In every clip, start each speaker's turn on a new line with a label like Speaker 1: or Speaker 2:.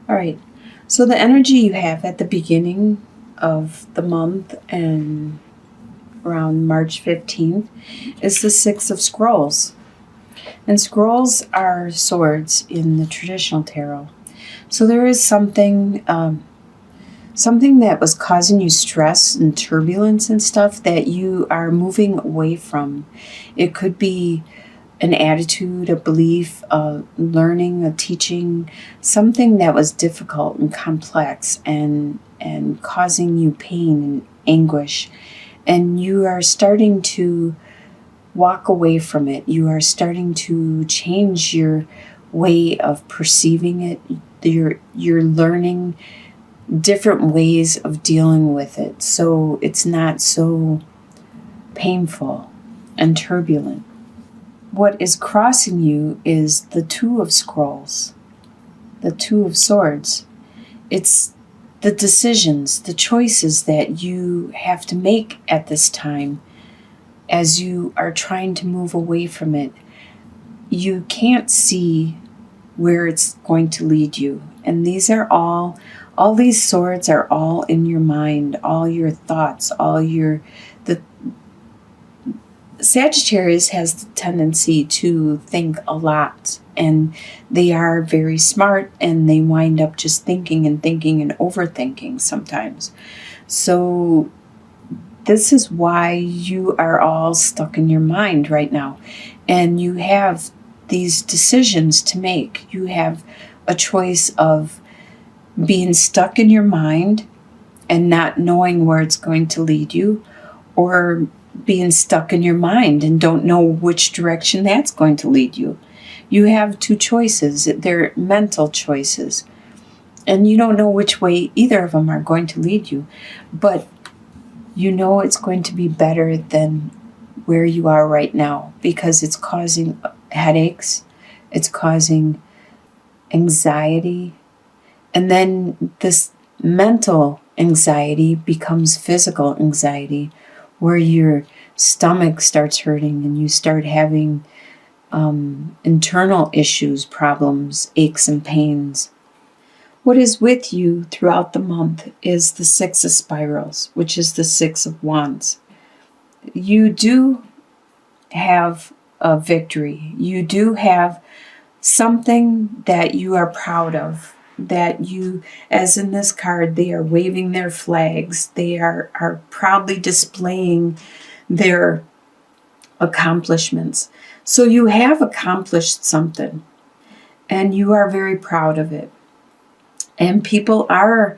Speaker 1: All right. So the energy you have at the beginning of the month and around March 15th is the Six of Scrolls. And scrolls are swords in the traditional tarot. So there is something that was causing you stress and turbulence and stuff that you are moving away from. It could be an attitude, a belief, a learning, a teaching, something that was difficult and complex and causing you pain and anguish. And you are starting to walk away from it. You are starting to change your way of perceiving it. You're learning different ways of dealing with it, so it's not so painful and turbulent. What is crossing you is the Two of Scrolls, the Two of Swords. It's the decisions, the choices that you have to make at this time as you are trying to move away from it. You can't see where it's going to lead you. And these are all these swords are all in your mind, all your thoughts, the Sagittarius has the tendency to think a lot, and they are very smart, and they wind up just thinking and overthinking sometimes. So this is why you are all stuck in your mind right now, and you have these decisions to make. You have a choice of being stuck in your mind and not knowing where it's going to lead you, or being stuck in your mind and don't know which direction that's going to lead you. You have two choices. They're mental choices. And you don't know which way either of them are going to lead you. But you know it's going to be better than where you are right now, because it's causing headaches, it's causing anxiety, and then this mental anxiety becomes physical anxiety, where your stomach starts hurting and you start having internal issues, problems, aches and pains. What is with you throughout the month is the Six of Spirals, which is the Six of Wands. You do have a victory. You do have something that you are proud of, that you, as in this card, they are waving their flags. They are proudly displaying their accomplishments. So you have accomplished something, and you are very proud of it. And people are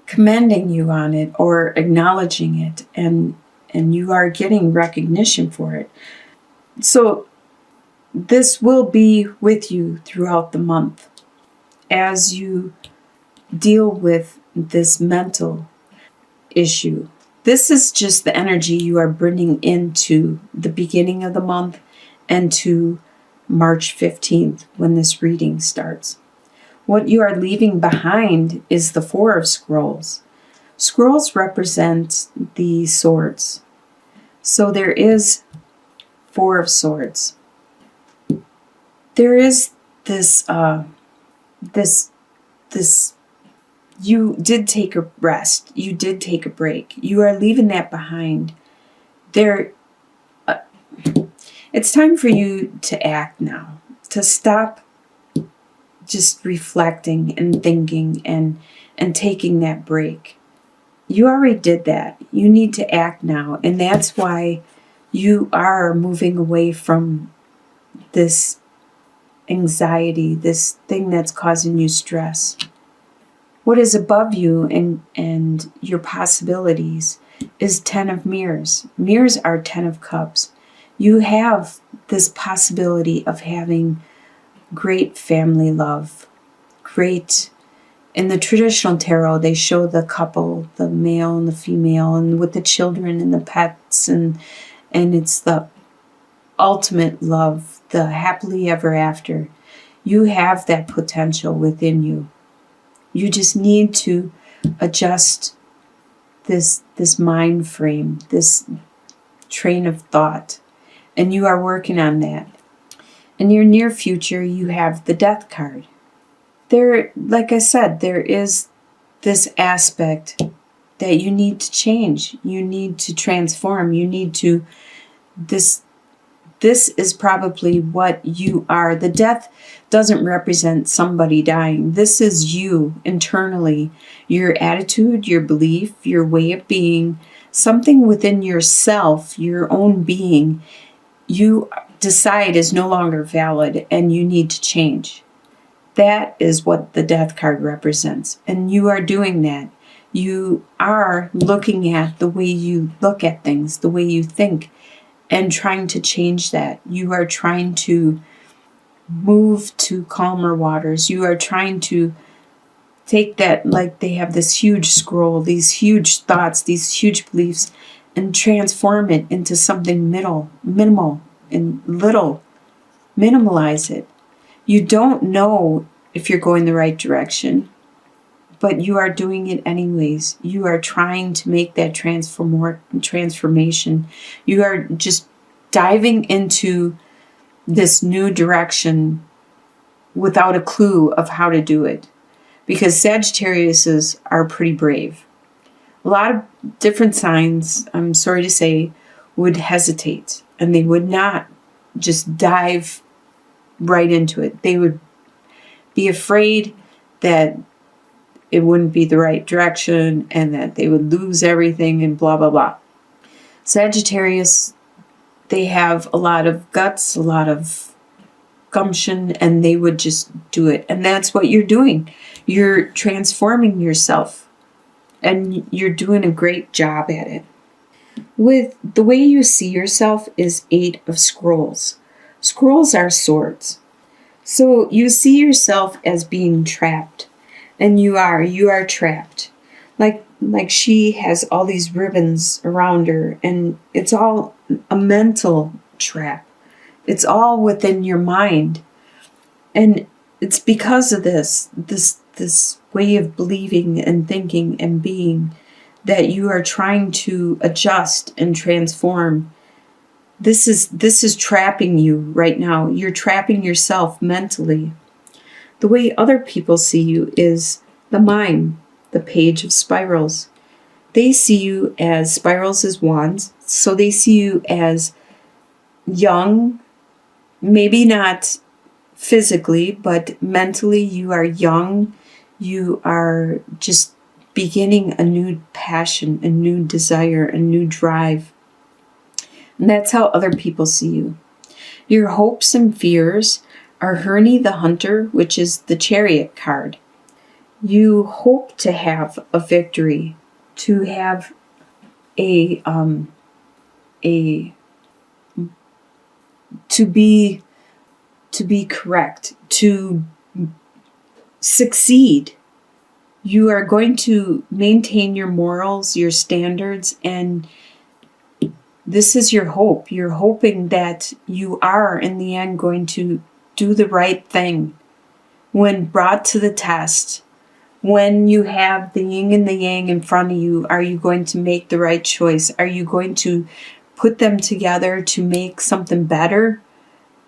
Speaker 1: commending you on it or acknowledging it, and you are getting recognition for it. So this will be with you throughout the month as you deal with this mental issue. This is just the energy you are bringing into the beginning of the month and to March 15th when this reading starts. What you are leaving behind is the Four of Scrolls. Scrolls represent the swords. So there is Four of Swords. There is this you did take a rest. You did take a break. You are leaving that behind. It's time for you to act now, to stop just reflecting and thinking and taking that break. You already did that. You need to act now, and that's why you are moving away from this anxiety, this thing that's causing you stress. What is above you and your possibilities is 10 of Mirrors. Mirrors are 10 of Cups. You have this possibility of having great family love. Great. In the traditional tarot, they show the couple, the male and the female, and with the children and the pets, and it's the ultimate love, the happily ever after. You have that potential within you. You just need to adjust this mind frame, this train of thought, and you are working on that. In your near future, you have the Death card. There, like I said, there is this aspect that you need to change. You need to transform. You need to, this is probably what you are. The death doesn't represent somebody dying. This is you internally, your attitude, your belief, your way of being, something within yourself, your own being, you decide is no longer valid and you need to change. That is what the death card represents. And you are doing that. You are looking at the way you look at things, the way you think, and trying to change that. You are trying to move to calmer waters. You are trying to take that, like they have this huge scroll, these huge thoughts, these huge beliefs, and transform it into something minimal and little. Minimalize it. You don't know if you're going the right direction, but you are doing it anyways. You are trying to make that transformation. You are just diving into this new direction without a clue of how to do it. Because Sagittariuses are pretty brave. A lot of different signs, I'm sorry to say, would hesitate. And they would not just dive right into it. They would be afraid that it wouldn't be the right direction and that they would lose everything and blah, blah, blah. Sagittarius, they have a lot of guts, a lot of gumption, and they would just do it. And that's what you're doing. You're transforming yourself, and you're doing a great job at it. With the way you see yourself is 8 of scrolls. Scrolls are swords. So you see yourself as being trapped. And you are trapped. Like she has all these ribbons around her, and it's all a mental trap. It's all within your mind. And it's because of this way of believing and thinking and being that you are trying to adjust and transform. This is trapping you right now. You're trapping yourself mentally. The way other people see you is the mime, the page of spirals. They see you as spirals as wands, so they see you as young, maybe not physically, but mentally you are young. You are just beginning a new passion, a new desire, a new drive. And that's how other people see you. Your hopes and fears are Hernie the Hunter, which is the Chariot card. You hope to have a victory, to have to be correct, to succeed. You are going to maintain your morals, your standards, and this is your hope. You're hoping that you are, in the end, going to do the right thing. When brought to the test, when you have the yin and the yang in front of you, are you going to make the right choice? Are you going to put them together to make something better?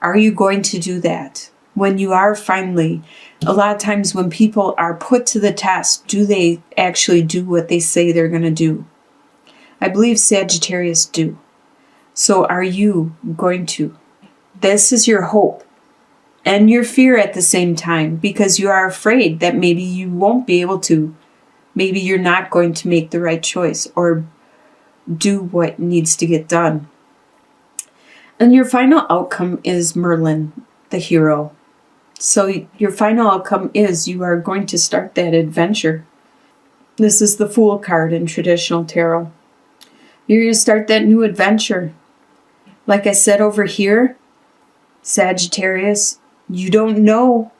Speaker 1: Are you going to do that? When you are finally, a lot of times when people are put to the test, do they actually do what they say they're going to do? I believe Sagittarius do. So are you going to? This is your hope and your fear at the same time, because you are afraid that maybe you won't be able to. Maybe you're not going to make the right choice or do what needs to get done. And your final outcome is Merlin, the hero. So your final outcome is you are going to start that adventure. This is the Fool card in traditional tarot. You're going to start that new adventure. Like I said over here, Sagittarius, you don't know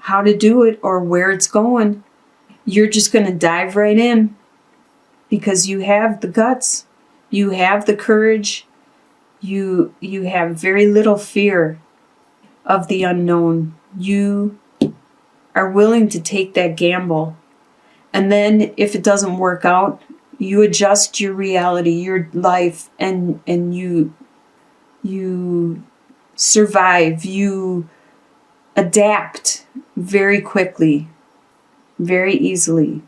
Speaker 1: how to do it or where it's going. You're just going to dive right in because you have the guts. You have the courage. You have very little fear of the unknown. You are willing to take that gamble. And then if it doesn't work out, you adjust your reality, your life, and you survive, you adapt, very quickly, very easily.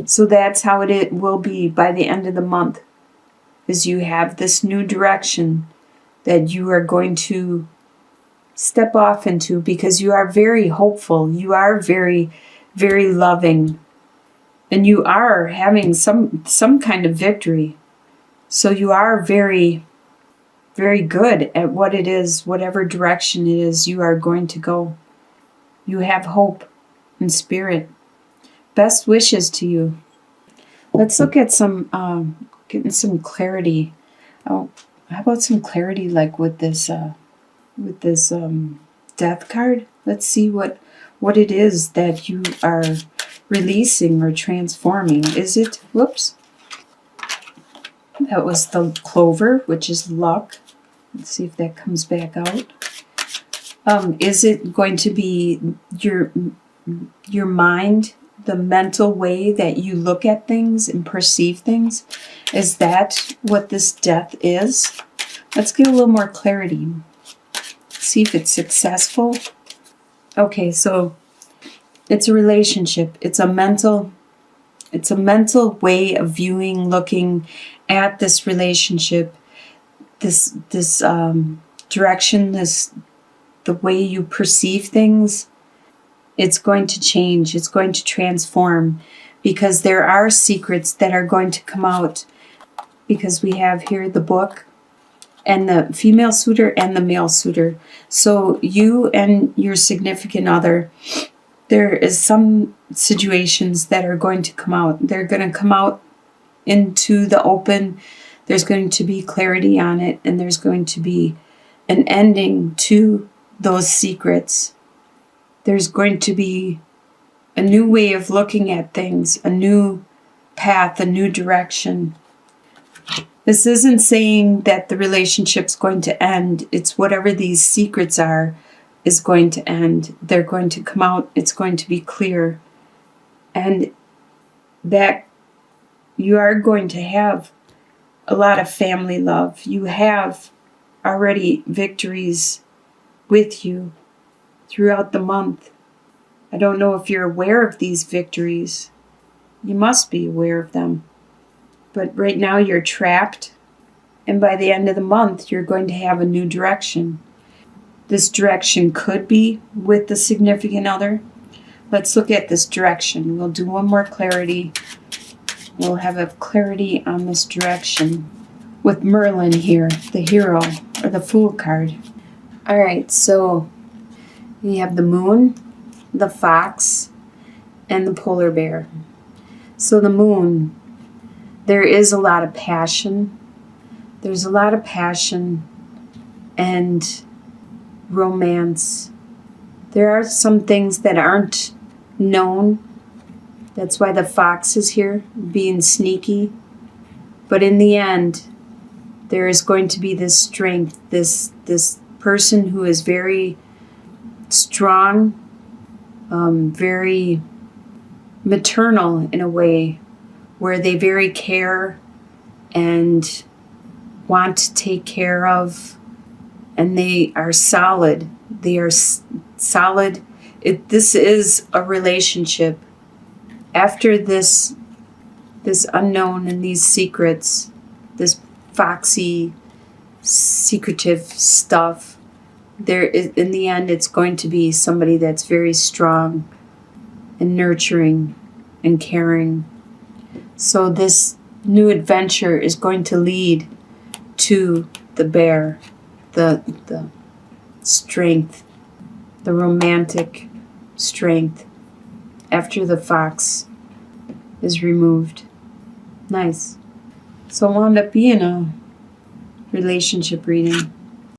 Speaker 1: So that's how it will be by the end of the month, is you have this new direction that you are going to step off into, because you are very hopeful. You are very, very loving. And you are having some kind of victory. So you are very, very good at what it is, whatever direction it is you are going to go. You have hope and spirit. Best wishes to you. Let's look at getting some clarity. Oh, how about some clarity, like with this death card? Let's see what it is that you are releasing or transforming. Is it? Whoops. That was the clover, which is luck. Let's see if that comes back out. Is it going to be your mind, the mental way that you look at things and perceive things? Is that what this death is? Let's get a little more clarity. See if it's successful. Okay, so it's a relationship. It's a mental way of viewing, looking at this relationship, this direction, the way you perceive things. It's going to change. It's going to transform, because there are secrets that are going to come out, because we have here the book and the female suitor and the male suitor. So you and your significant other, there is some situations that are going to come out. They're going to come out into the open. There's going to be clarity on it, and there's going to be an ending to those secrets. There's going to be a new way of looking at things, a new path, a new direction. This isn't saying that the relationship's going to end. It's whatever these secrets are is going to end. They're going to come out. It's going to be clear. And that you are going to have a lot of family love. You have already victories with you throughout the month. I don't know if you're aware of these victories. You must be aware of them. But right now you're trapped, and by the end of the month you're going to have a new direction. This direction could be with the significant other. Let's look at this direction. We'll do one more clarity. We'll have a clarity on this direction with Merlin here, the hero, or the Fool card. All right, so you have the moon, the fox, and the polar bear. So the moon, there is a lot of passion. There's a lot of passion and romance. There are some things that aren't known. That's why the fox is here, being sneaky. But in the end, there is going to be this strength, this person who is very strong, very maternal in a way, where they very care and want to take care of, and they are solid. They are solid. This is a relationship. After this unknown and these secrets, this foxy, secretive stuff, there is, in the end, it's going to be somebody that's very strong and nurturing and caring. So this new adventure is going to lead to the bear, the strength, the romantic strength after the fox is removed. Nice. So it wound up being a relationship reading.